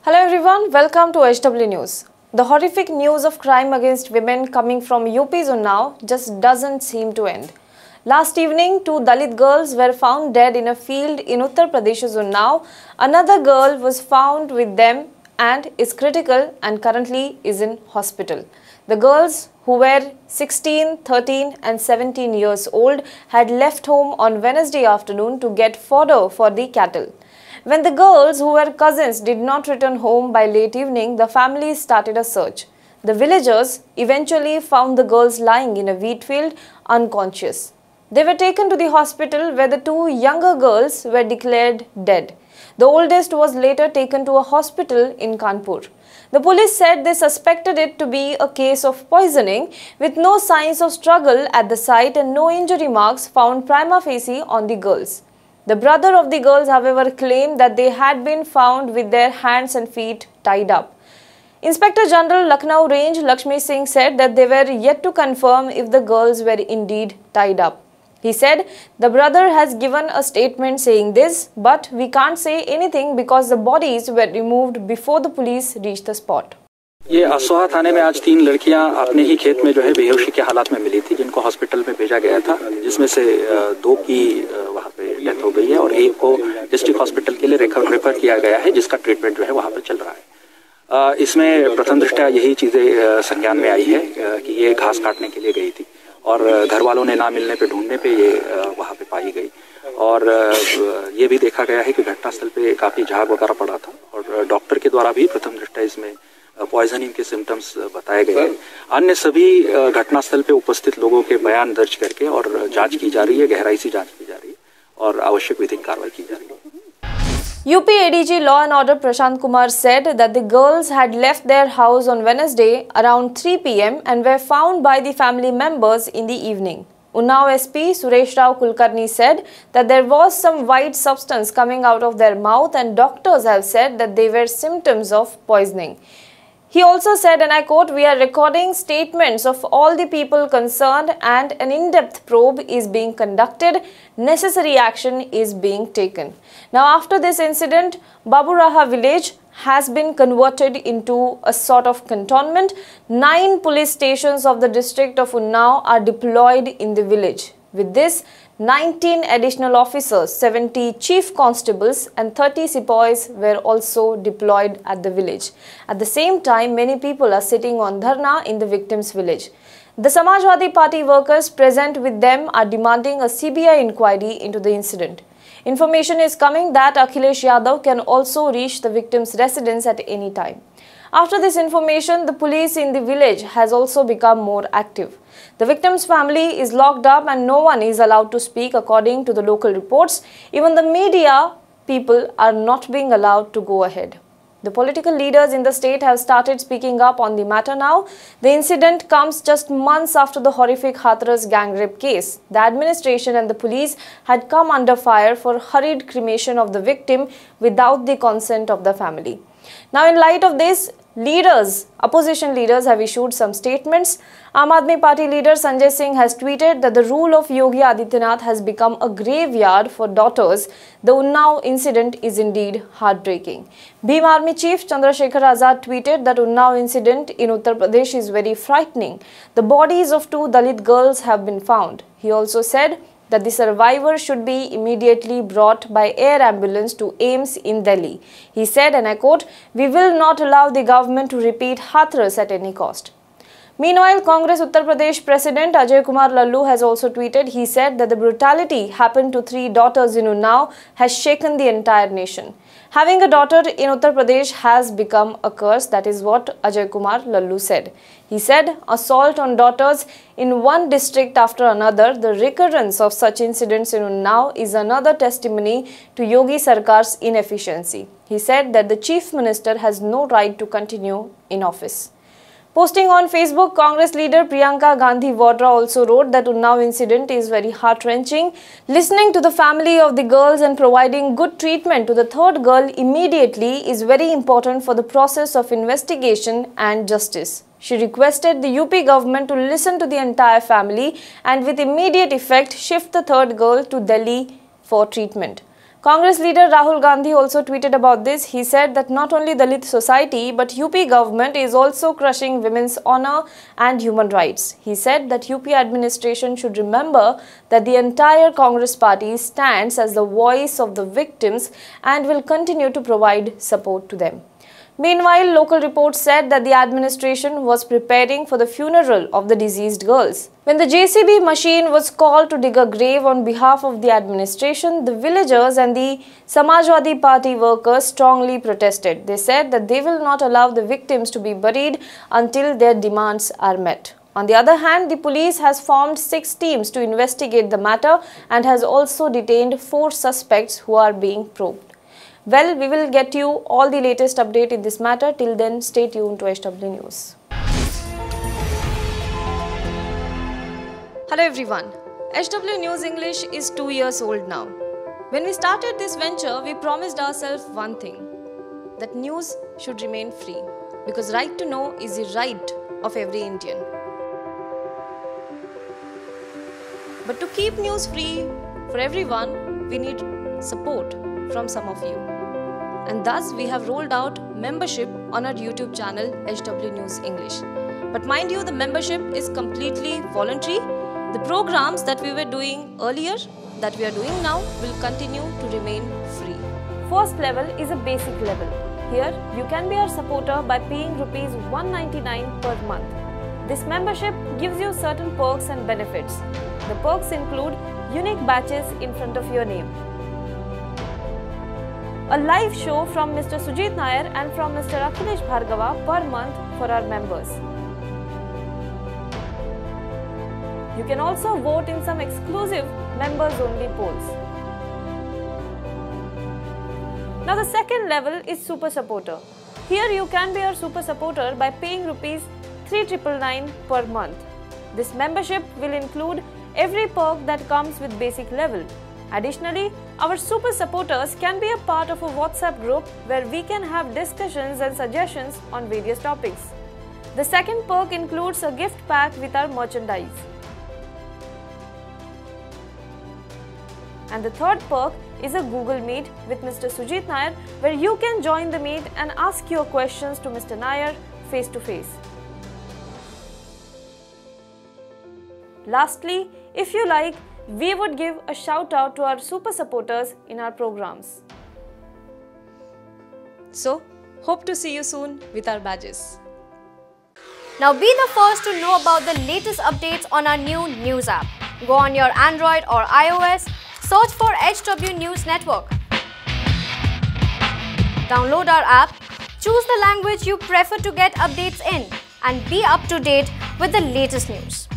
Hello everyone, welcome to HW News. The horrific news of crime against women coming from UP Unnao just doesn't seem to end. Last evening, two Dalit girls were found dead in a field in Uttar Pradesh's Unnao. Another girl was found with them and is critical and currently is in hospital. The girls, who were 16, 13 and 17 years old, had left home on Wednesday afternoon to get fodder for the cattle. When the girls, who were cousins, did not return home by late evening, the family started a search. The villagers eventually found the girls lying in a wheat field, unconscious. They were taken to the hospital where the two younger girls were declared dead. The oldest was later taken to a hospital in Kanpur. The police said they suspected it to be a case of poisoning, with no signs of struggle at the site and no injury marks found prima facie on the girls. The brother of the girls, however, claimed that they had been found with their hands and feet tied up. Inspector General Lucknow Range Lakshmi Singh said that they were yet to confirm if the girls were indeed tied up. He said the brother has given a statement saying this, but we can't say anything because the bodies were removed before the police reached the spot. ये असोहा थाने में आज 3 लड़कियां अपने ही खेत में जो है बेहोशी के हालात में मिली थी, जिनको हॉस्पिटल में भेजा गया था, जिसमें से 2 की वहां पे डेथ हो गई है और 1 को डिस्ट्रिक्ट हॉस्पिटल के लिए रेफर किया गया है, जिसका ट्रीटमेंट जो है वहां पर चल रहा है। इसमें प्रथम दृष्टया यही चीजें संज्ञान में आई है कि ये घास काटने के लिए गई थी और घर वालों ने ना मिलने पे ढूंढने पे ये वहां पे पाई गई और ये भी देखा गया है कि घटनास्थल पे काफी झाग वगैरह पड़ा था और डॉक्टर के द्वारा भी प्रथम दृष्टया इसमें पॉइजनिंग के सिम्टम्स बताए गए हैं। अन्य सभी घटनास्थल पे उपस्थित लोगों के बयान दर्ज करके और जांच की जा रही है, गहराई से जांच की जा रही है और आवश्यक विधिक कार्रवाई की जा रही है। UP ADG Law and Order Prashant Kumar said that the girls had left their house on Wednesday around 3 p.m. and were found by the family members in the evening. Unnao SP Suresh Rao Kulkarni said that there was some white substance coming out of their mouth and doctors have said that they were symptoms of poisoning. He also said, and I quote, "We are recording statements of all the people concerned and an in-depth probe is being conducted. Necessary action is being taken." Now, after this incident, Baburaha village has been converted into a sort of cantonment. 9 police stations of the district of Unnao are deployed in the village. With this, 19 additional officers, 70 chief constables and 30 sepoys were also deployed at the village. At the same time, many people are sitting on dharna in the victims' village. The Samajwadi Party workers present with them are demanding a CBI inquiry into the incident. Information is coming that Akhilesh Yadav can also reach the victim's residence at any time. After this information, the police in the village has also become more active. The victim's family is locked up and no one is allowed to speak according to the local reports. Even the media people are not being allowed to go ahead. The political leaders in the state have started speaking up on the matter now. The incident comes just months after the horrific Hathras gang rape case. The administration and the police had come under fire for hurried cremation of the victim without the consent of the family. Now, in light of this, opposition leaders have issued some statements. Aam Aadmi Party leader Sanjay Singh has tweeted that the rule of Yogi Adityanath has become a graveyard for daughters. The Unnao incident is indeed heartbreaking. Bhim Army Chief Chandrasekhar Azad tweeted that Unnao incident in Uttar Pradesh is very frightening. The bodies of 2 Dalit girls have been found. He also said that the survivors should be immediately brought by air ambulance to AIIMS in Delhi. He said, and I quote, "We will not allow the government to repeat Hathras at any cost." Meanwhile, Congress Uttar Pradesh President Ajay Kumar Lallu has also tweeted. He said that the brutality happened to 3 daughters in Unnao has shaken the entire nation. Having a daughter in Uttar Pradesh has become a curse. That is what Ajay Kumar Lallu said. He said, assault on daughters in one district after another, the recurrence of such incidents in Unnao is another testimony to Yogi Sarkar's inefficiency. He said that the Chief Minister has no right to continue in office. Posting on Facebook, Congress leader Priyanka Gandhi Vadra also wrote that Unnao incident is very heart-wrenching. Listening to the family of the girls and providing good treatment to the 3rd girl immediately is very important for the process of investigation and justice. She requested the UP government to listen to the entire family and with immediate effect shift the 3rd girl to Delhi for treatment. Congress leader Rahul Gandhi also tweeted about this. He said that not only Dalit society but UP government is also crushing women's honor and human rights. He said that UP administration should remember that the entire Congress party stands as the voice of the victims and will continue to provide support to them. Meanwhile, local reports said that the administration was preparing for the funeral of the deceased girls. When the JCB machine was called to dig a grave on behalf of the administration, the villagers and the Samajwadi Party workers strongly protested. They said that they will not allow the victims to be buried until their demands are met. On the other hand, the police has formed 6 teams to investigate the matter and has also detained 4 suspects who are being probed. Well, we will get you all the latest update in this matter. Till then, stay tuned to HW News. Hello everyone. HW News English is 2 years old now. When we started this venture, we promised ourselves one thing, that news should remain free, because right to know is the right of every Indian. But to keep news free for everyone, we need support from some of you. And thus we have rolled out membership on our YouTube channel HW News English. But mind you, the membership is completely voluntary. The programs that we were doing earlier, that we are doing now, will continue to remain free. First level is a basic level. Here you can be our supporter by paying rupees 199 per month. This membership gives you certain perks and benefits. The perks include unique badges in front of your name, a live show from Mr. Sujit Nair and from Mr. Akhilesh Bhargava per month for our members. You can also vote in some exclusive members-only polls. Now the second level is Super Supporter. Here you can be our Super Supporter by paying rupees 3,999 per month. This membership will include every perk that comes with basic level. Additionally, our super supporters can be a part of a WhatsApp group where we can have discussions and suggestions on various topics. The second perk includes a gift pack with our merchandise. And the third perk is a Google Meet with Mr. Sujit Nair, where you can join the meet and ask your questions to Mr. Nair face to face. Lastly, if you like, we would give a shout out to our super supporters in our programs. So, hope to see you soon with our badges. Now be the first to know about the latest updates on our new news app. Go on your Android or iOS, search for HW News Network. Download our app, choose the language you prefer to get updates in, and be up to date with the latest news.